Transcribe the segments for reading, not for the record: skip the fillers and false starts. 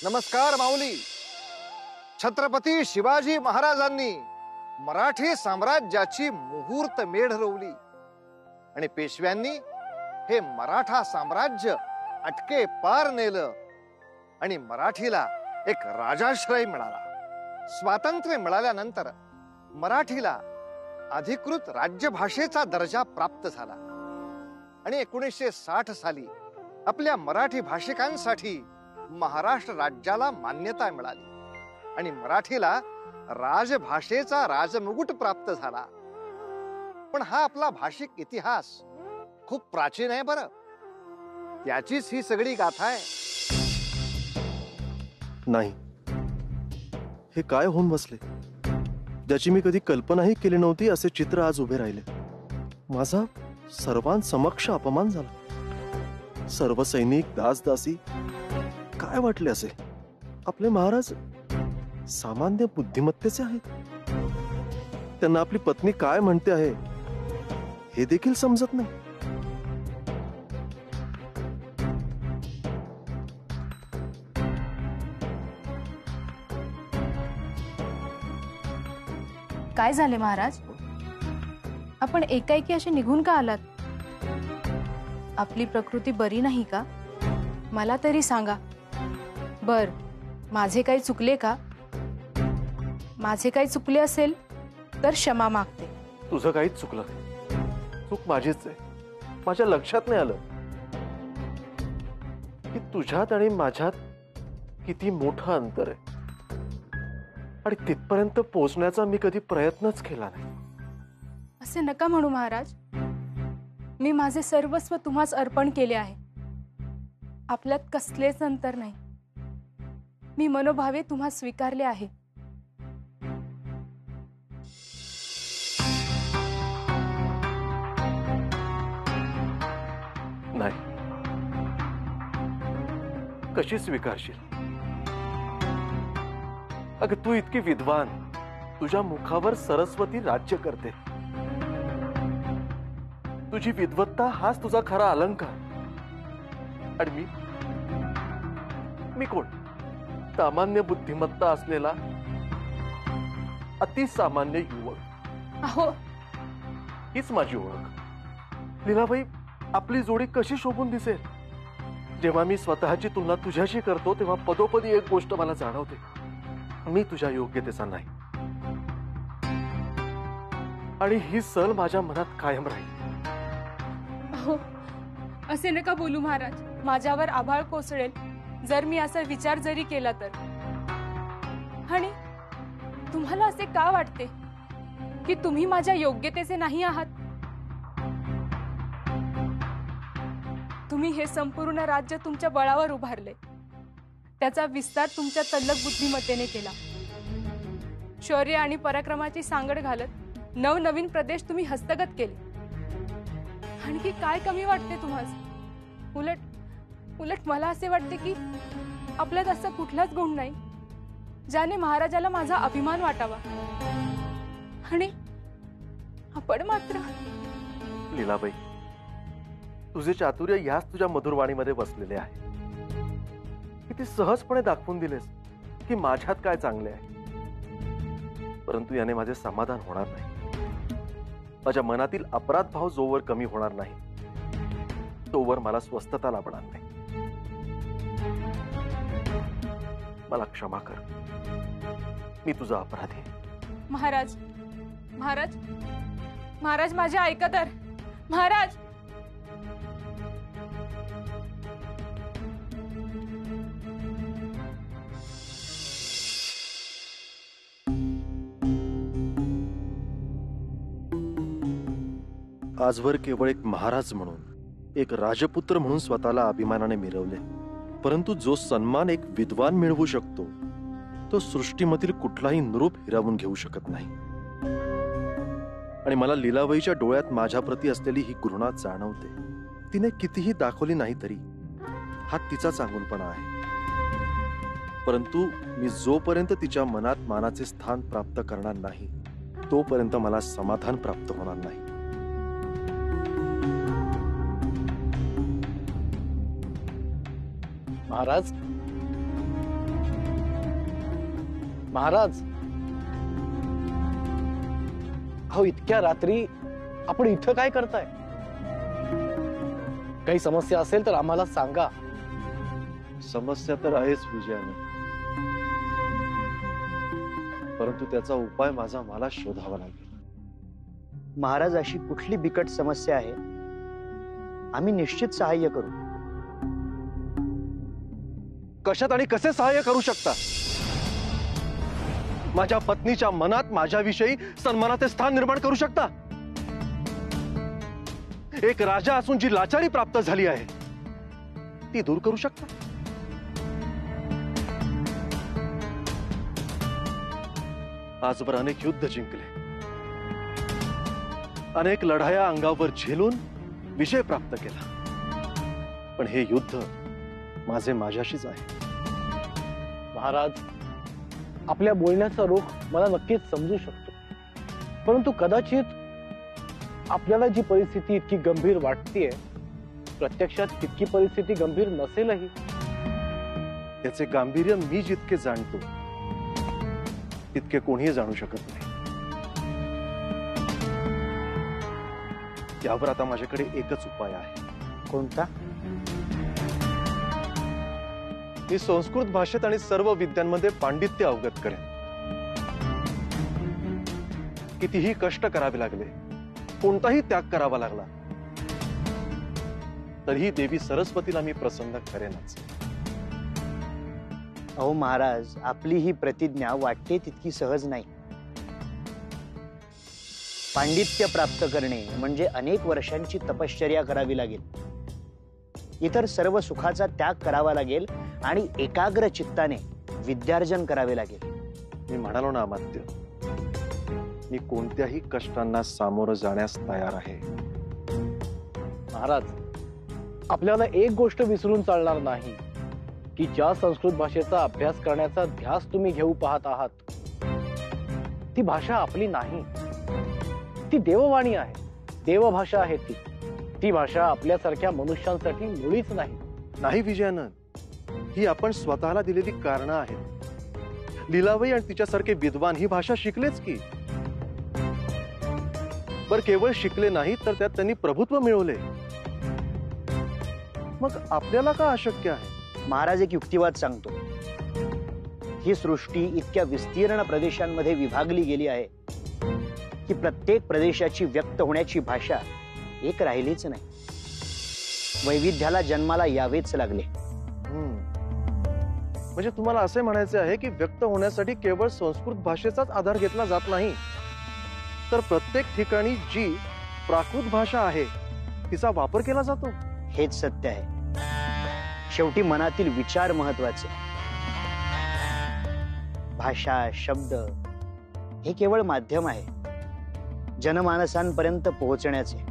नमस्कार माऊली. छत्रपती शिवाजी महाराजांनी मराठी साम्राज्याची मुहूर्त मेढ रोवली आणि पेशव्यांनी हे मराठा साम्राज्य अटके पार नेलं आणि मराठीला एक राजाश्रय मिळाला. स्वातंत्र्य मिळाल्यानंतर मराठीला अधिकृत राज्यभाषेचा दर्जा प्राप्त झाला आणि 1960 साली आपल्या मराठी भाषिकांसाठी महाराष्ट्र राज्याला मान्यता मिळाली आणि मराठीला राजभाषेचा राजमुकुट प्राप्त झाला. पण हा आपला भाषिक इतिहास खूप प्राचीन आहे बरं. त्याचीच ही सगळी गाथा आहे. नाही, हे काय होऊन बसले ज्याची मी कधी कल्पनाही केली नव्हती असे चित्र आज उभे राहिले. माझा सर्वांसमक्ष अपमान झाला. सर्व सैनिक दासदासी काय वाटले असे? आपले महाराज सामान्य बुद्धिमत्तेचे आहेत. त्यांना आपली पत्नी काय म्हणते आहे हे देखील समजत नाही. काय झाले महाराज? आपण एकाएकी असे निघून का आलात? आपली प्रकृती बरी नाही का? मला तरी सांगा. बर, माझे काही चुकले का? माझे काही चुकले असेल तर क्षमा मागते. तुझं काहीच चुकलं नाही. चूक माझीच आहे. माझ्या लक्षात नाही आलं की तुझ्यात आणि माझ्यात किती मोठं अंतर आहे आणि तिथपर्यंत पोहोचण्याचा मी कधी प्रयत्नच केला नाही. असे नका म्हणू महाराज. मी माझे सर्वस्व तुम्हास अर्पण केले आहे. आपल्यात कसलेच अंतर नाही. मी मनोभावे तुम्हा स्वीकारले आहे. नाही, कशी स्वीकारशील? अगं, तू इतकी विद्वान, तुझ्या मुखावर सरस्वती राज्य करते. तुझी विद्वत्ता हाच तुझा खरा अलंकार. आणि मी कोण? सामान्य बुद्धिमत्ता असलेला अतिसामान्य युवक. अहो, हीच माझी ओळख. लीलाबाई, आपली जोडी कशी शोभून दिसेल? जेव्हा मी स्वतःची तुलना तुझ्याशी करतो तेव्हा पदोपदी एक गोष्ट मला जाणवते. मी तुझ्या योग्यतेचा नाही आणि ही सल माझ्या मनात कायम राहील. अहो, असे नका बोलू महाराज. माझ्यावर आभाळ कोसळेल जर मी असा विचार जरी केला तर. आणि तुम्हाला असे का वाटते की तुम्ही माझ्या योग्यतेचे नाही आहात? तुम्ही हे संपूर्ण राज्य तुमच्या बळावर उभारले. त्याचा विस्तार तुमच्या तल्लख बुद्धिमत्तेने केला. शौर्य आणि पराक्रमाची सांगड घालत नवनवीन प्रदेश तुम्ही हस्तगत केले. आणखी काय कमी वाटते तुम्हास? उलट मला असे वाटते की आपल्यात असा कुठलाच गुण नाही ज्याने महाराजाला माझा अभिमान वाटावा. आणि आपण मात्र. लीलाबाई, तुझे चातुर्य ह्याच तुझ्या मधुरवाणीमध्ये बसलेले आहे. किती सहजपणे दाखवून दिलेस की माझ्यात काय चांगले आहे. परंतु याने माझे समाधान होणार नाही. माझ्या मनातील अपराध भाव जोवर कमी होणार नाही तोवर मला स्वस्थता लाभणार नाही. मला क्षमा कर. मी तुझा अपराधी. महाराज, महाराज, महाराज, माझे ऐका तर. महाराज, आजवर केवळ एक महाराज म्हणून, एक राजपुत्र म्हणून स्वतःला अभिमानाने मिरवले. परंतु जो सन्मान एक विद्वान मिळवू शकतो तो सृष्टीमधील कुठलाही नृप हिरावून घेऊ शकत नाही. आणि मला लीलाबाईच्या डोळ्यात माझ्याप्रती असलेली ही घृणा जाणवते. तिने कितीही दाखवली नाही तरी हा तिचा चांगुलपणा आहे. परंतु मी जोपर्यंत तिच्या मनात मानाचे स्थान प्राप्त करणार नाही तोपर्यंत मला समाधान प्राप्त होणार नाही. महाराज, महाराज, अहो इतक्या रात्री आपण इथं काय करताय? काही समस्या असेल तर आम्हाला सांगा. समस्या तर आहेच विजयानंद, परंतु त्याचा उपाय मला शोधावा लागेल. महाराज, अशी कुठली बिकट समस्या आहे? आम्ही निश्चित सहाय्य करू. कशात आणि कसे सहाय्य करू शकता? माझ्या पत्नीच्या मनात माझ्याविषयी सन्मानाचे स्थान निर्माण करू शकता? एक राजा असून जी लाचारी प्राप्त झाली आहे ती दूर करू शकता? आजवर अनेक युद्ध जिंकले, अनेक लढाया अंगावर झेलून विजय प्राप्त केला, पण हे युद्ध माझ्याशीच आहे. महाराज, आपल्या बोलण्याचा रोख मला नक्कीच समजू शकतो, परंतु कदाचित आपल्याला जी परिस्थिती इतकी गंभीर वाटतेय प्रत्यक्षात तितकी परिस्थिती गंभीर नसेलही. त्याचे गांभीर्य मी जितके जाणतो तितके कोणीही जाणू शकत नाही. यावर आता माझ्याकडे एकच उपाय आहे. कोणता? मी संस्कृत भाषेत आणि सर्व विद्यांमध्ये पांडित्य अवगत करेन. कितीही कष्ट करावे लागले, कोणताही त्याग करावा लागला, तरीही देवी सरस्वतीला मी प्रसन्न करेनच. अहो महाराज, आपली ही प्रतिज्ञा वाटते तितकी सहज नाही. पांडित्य प्राप्त करणे म्हणजे अनेक वर्षांची तपश्चर्या करावी लागेल, इतर सर्व सुखाचा त्याग करावा लागेल आणि एकाग्र चित्ताने विद्यार्जन करावे लागेल. मी म्हणालो ना अमात्य, मी कोणत्याही कष्टांना सामोरं जाण्यास तयार आहे. महाराज, आपल्याला एक गोष्ट विसरून चालणार नाही की ज्या संस्कृत भाषेचा अभ्यास करण्याचा ध्यास तुम्ही घेऊ पाहत आहात ती भाषा आपली नाही, ती देववाणी आहे, देवभाषा आहे. ती भाषा आपल्यासारख्या मनुष्यांसाठी मुळीच नाही. नाही विजयानंद, ही आपण स्वतःला दिलेली कारणं आहेत. लीलाबाई आणि तिच्यासारखे विद्वान ही भाषा शिकलेच की. बर केवळ शिकले नाही तर त्यात त्यांनी प्रभुत्व मिळवले. मग आपल्याला का अशक्य आहे? महाराज, एक युक्तिवाद सांगतो. ही सृष्टी इतक्या विस्तीर्ण प्रदेशांमध्ये विभागली गेली आहे की प्रत्येक प्रदेशाची व्यक्त होण्याची भाषा एक राहिलीच नाही. वैविध्याला जन्माला यावेच लागले. म्हणजे तुम्हाला असे म्हणायचे आहे की व्यक्त होण्यासाठी केवळ संस्कृत भाषेचाच आधार घेतला जात नाही, तर प्रत्येक ठिकाणी जी प्राकृत भाषा आहे तिचा वापर केला जातो. हेच सत्य आहे. शेवटी मनातील विचार महत्वाचे. भाषा, शब्द हे केवळ माध्यम आहे जनमानसांपर्यंत पोहोचण्याचे.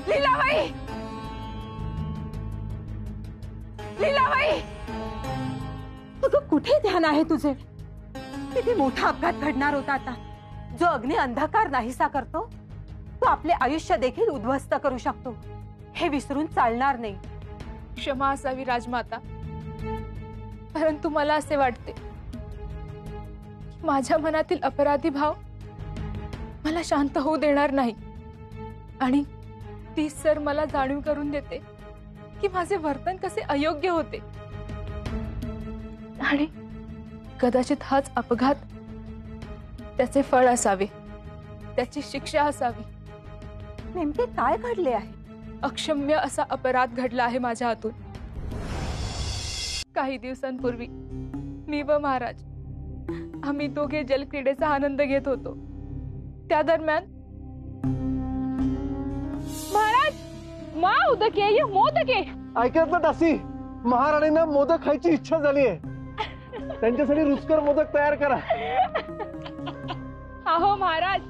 लीलाबाई, लीलाबाई, अगं कुठे ध्यान आहे तुझे? किती मोठा अपघात घडणार होता आता. जो अग्नी अंधकार नाहीसा करतो तो आपले आयुष्य देखील उद्ध्वस्त करू शकतो, हे विसरून चालणार नाही. क्षमा असावी राजमाता, परंतु मला असे वाटते माझ्या मनातील अपराधी भाव मला शांत होऊ देणार नाही, आणि तीच सर मला जाणीव करून देते की माझे वर्तन कसे अयोग्य होते, आणि कदाचित हाच अपघात त्याचे फळ असावे, त्याची शिक्षा असावी. नेमके काय घडले आहे? अक्षम्य असा अपराध घडला आहे माझ्या हातून. काही दिवसांपूर्वी मी व महाराज आम्ही दोघे जलक्रीडेचा आनंद घेत होतो. त्या दरम्यान महाराज, मा उदके मोदके. ऐकत ना दासी, महाराणींना मोदक खायची इच्छा झाली आहे. त्यांच्यासाठी रुचकर मोदक तयार करा. अहो महाराज,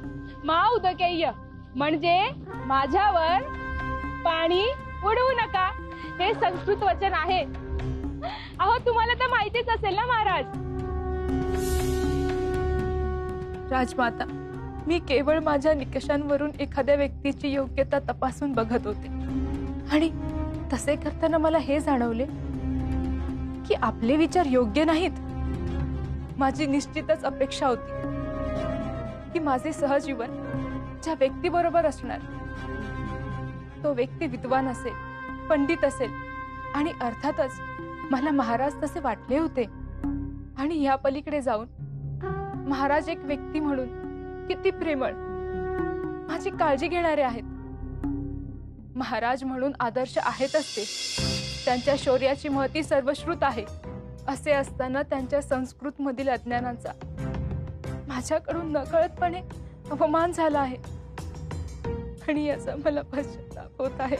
मा उदकेय म्हणजे माझ्यावर पाणी उडवू नका, हे संस्कृत वचन आहे. अहो तुम्हाला तर माहितीच असेल ना महाराज. राजमाता, मी केवळ माझ्या निकषांवरून एखाद्या व्यक्तीची योग्यता तपासून बघत होते आणि तसे करताना मला हे जाणवले की आपले विचार योग्य नाहीत. माझी निश्चितच अपेक्षा होती की माझे सहजीवन ज्या व्यक्तीबरोबर असणार तो व्यक्ती विद्वान असेल, पंडित असेल आणि अर्थातच मला महाराज तसे वाटले होते. आणि या पलीकडे जाऊन महाराज एक व्यक्ती म्हणून किती प्रेमळ, माझी काळजी घेणारे आहेत. महाराज म्हणून आदर्श आहेतच ते. त्यांच्या शौर्याची महती सर्वश्रुत आहे. असे असताना त्यांच्या संस्कृत मधील अज्ञानाचा माझ्याकडून नकळतपणे अपमान झाला आहे आणि याचा मला पश्चाताप होत आहे.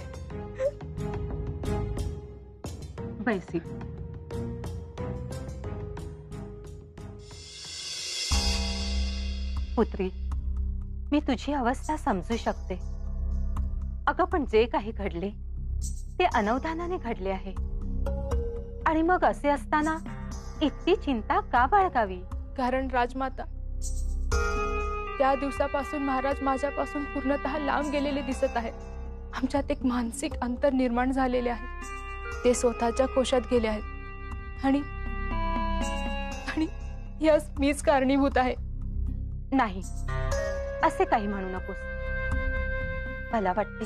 बैसी, पुत्री, मी तुझी अवस्था समजू शकते. अगं पण जे काही घडले ते अनवधानाने घडले आहे आणि मग असे असताना इतकी चिंता का बाळगावी? कारण राजमाता, त्या दिवसापासून महाराज माझ्यापासून पूर्णतः लांब गेलेले दिसत आहेत. आमच्यात एक मानसिक अंतर निर्माण झालेले आहे. ते स्वतःच्या कोशात गेले आहेत आणि यास मीच कारणीभूत आहे. नाही, असे काही म्हणू नकोस. मला वाटते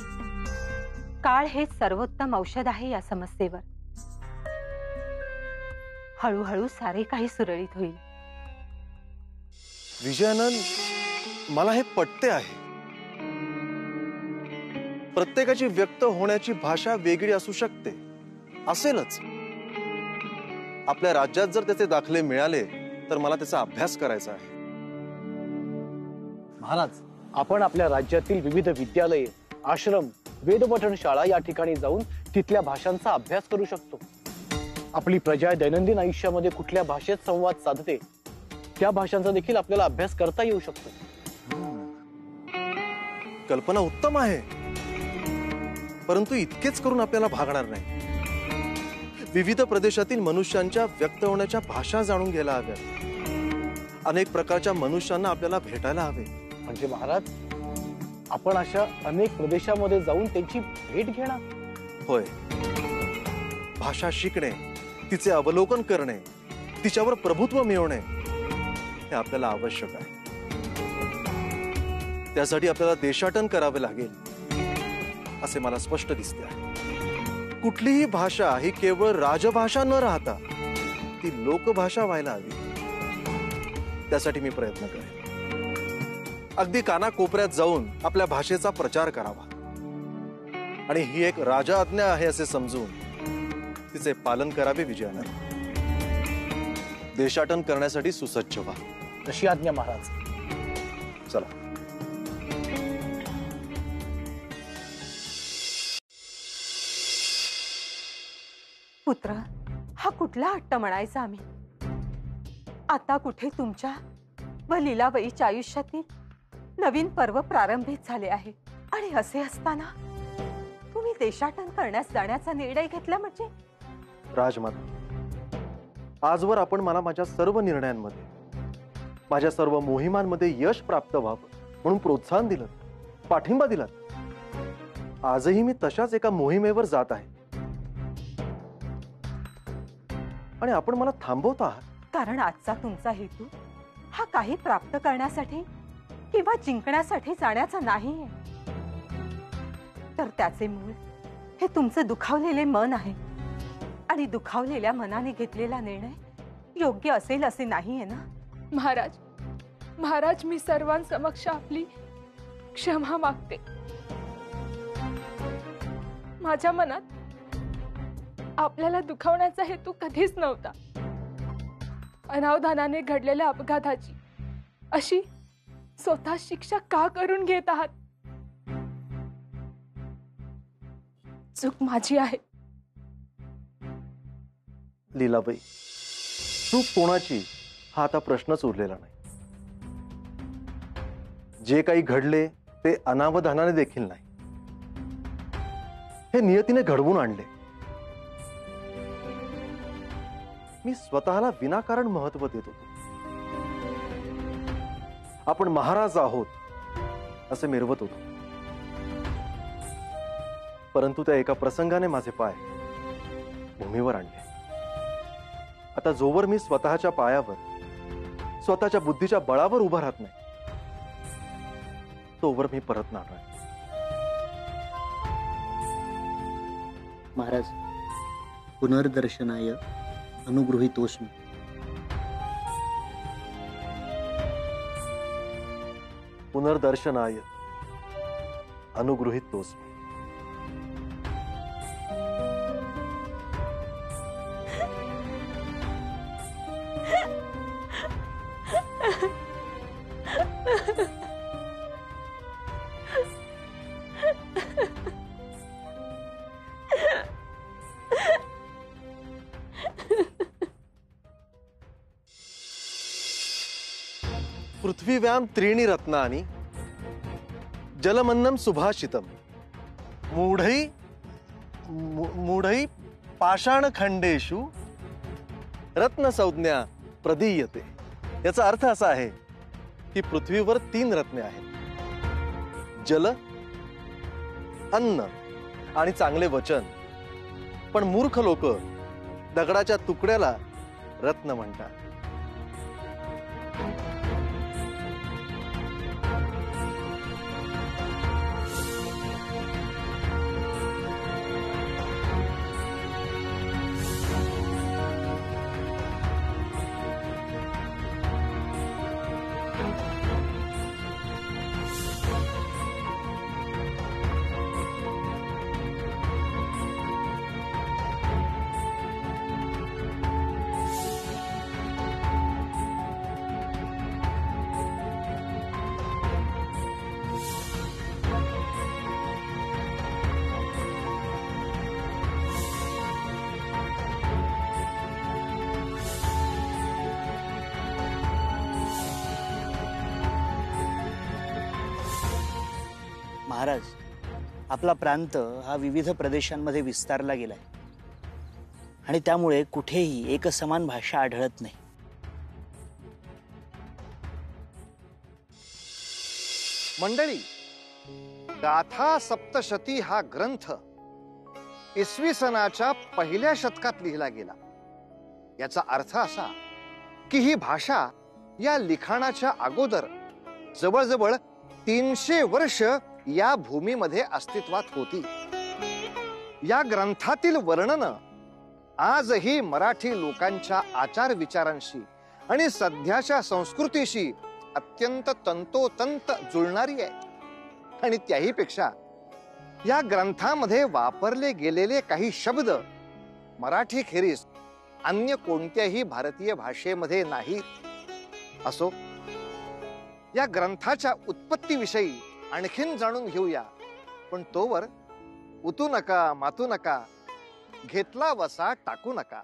काळ हे सर्वोत्तम औषध आहे या समस्येवर. हळूहळू सारे काही सुरळीत होईल. विजयानंद, मला हे पटते आहे. प्रत्येकाची व्यक्त होण्याची भाषा वेगळी असू शकते, असेलच. आपल्या राज्यात जर त्याचे दाखले मिळाले तर मला त्याचा अभ्यास करायचा आहे. महाराज, आपण आपल्या राज्यातील विविध विद्यालये, आश्रम, वेदपठण शाळा या ठिकाणी जाऊन तिथल्या भाषांचा अभ्यास करू शकतो. आपली प्रजा दैनंदिन आयुष्यामध्ये कुठल्या भाषेत संवाद साधते त्या भाषांचा देखील आपल्याला अभ्यास करता येऊ शकतो. कल्पना उत्तम आहे, परंतु इतकेच करून आपल्याला भागणार नाही. विविध प्रदेशातील मनुष्यांच्या व्यक्त होण्याच्या भाषा जाणून घ्यायला हव्यात. अनेक प्रकारच्या मनुष्यांना आपल्याला भेटायला हवे. म्हणजे महाराज, आपण अशा अनेक प्रदेशामध्ये जाऊन त्यांची भेट घेणार? होय. भाषा शिकणे, तिचे अवलोकन करणे, तिच्यावर प्रभुत्व मिळवणे हे आपल्याला आवश्यक आहे. त्यासाठी आपल्याला देशाटन करावे लागेल असे मला स्पष्ट दिसते आहे. कुठलीही भाषा ही केवळ राजभाषा न राहता ती लोकभाषा व्हायला हवी. त्यासाठी मी प्रयत्न करेन. अगदी कानाकोपऱ्यात जाऊन आपल्या भाषेचा प्रचार करावा आणि ही एक राजा आज्ञा आहे असे समजून तिचे पालन करावे. विजयानंद, देशाटन करण्यासाठी सुसज्ज व्हा. तशी आज्ञा महाराज. चला. पुत्र, हा कुठला हट्ट म्हणायचा आम्ही? आता कुठे तुमच्या व लीलाबाईच्या आयुष्यातील नवीन पर्व प्रारंभित झाले आहे आणि असे असताना तुम्ही देशाटन करण्यास जाण्याचा निर्णय घेतला म्हणजे? राजमाता, आजवर आपण मला माझ्या सर्व निर्णयांमध्ये, माझ्या सर्व मोहिमांमध्ये यश प्राप्त व्हावं म्हणून प्रोत्साहन दिलं, पाठिंबा दिला. आजही मी तशाच एका मोहिमेवर जात आहे आणि आपण मला थांबवत आहात. कारण आजचा तुमचा हेतू हा काही प्राप्त करण्यासाठी किंवा जिंकण्यासाठी जाण्याचा नाहीये, तर त्याचे मूळ हे तुमचं दुखावलेले मन आहे आणि दुखावलेल्या मनाने घेतलेला निर्णय योग्य असेल असे नाहीये ना? महाराज, मी सर्वांसमक्ष आपली क्षमा मागते. माझ्या मनात आपल्याला दुखावण्याचा हेतू कधीच नव्हता. अनावधानाने घडलेल्या अपघाताची अशी स्वतः शिक्षा का करून घेत आहात? चूक माझी आहे. लीलाबाई, चूक कोणाची हा आता प्रश्नच उरलेला नाही. जे काही घडले ते अनावधानाने देखील नाही, हे नियतीने घडवून आणले. मी स्वतःला विनाकारण महत्व देत होतो. आपण महाराज आहोत असे मिरवत होतो. परंतु त्या एका प्रसंगाने माझे पाय भूमीवर आणले. आता जोवर मी स्वतःच्या पायावर, स्वतःच्या बुद्धीच्या बळावर उभा राहत नाही, तोवर मी परतणार नाही. महाराज, पुनर्दर्शनाय अनुगृहीतोस्मि. पुनर्दर्शनाय अनुगृहीतोस्मि. पृथ्वीव्यां त्रीणि रत्नानि जलमन्नं सुभाषितम् मूढै पाषाणखंडेषु रत्नसंज्ञा प्रदीयते. याचा अर्थ असा आहे की पृथ्वीवर 3 रत्ने आहेत: जल, अन्न आणि चांगले वचन. पण मूर्ख लोक दगडाच्या तुकड्याला रत्न म्हणतात. महाराज, आपला प्रांत हा विविध प्रदेशांमध्ये विस्तारला गेलाय आणि त्यामुळे कुठेही एकसमान भाषा आढळत नाही. मंडळी, गाथा सप्तशती हा ग्रंथ इसवी सनाच्या पहिल्या शतकात लिहिला गेला. याचा अर्थ असा की ही भाषा या लिखाणाच्या अगोदर जवळजवळ 300 वर्ष या भूमीमध्ये अस्तित्वात होती. या ग्रंथातील वर्णन आजही मराठी लोकांच्या आचार विचारांशी आणि सध्याच्या संस्कृतीशी अत्यंत तंतोतंत जुळणारी आहे. आणि त्याही पेक्षा या ग्रंथामध्ये वापरले गेलेले काही शब्द मराठी खेरीज अन्य कोणत्याही भारतीय भाषेमध्ये नाहीत. असो, या ग्रंथाच्या उत्पत्तीविषयी आणखीन जाणून घेऊया. पण तोवर उतू नका, मातू नका, घेतला वसा टाकू नका.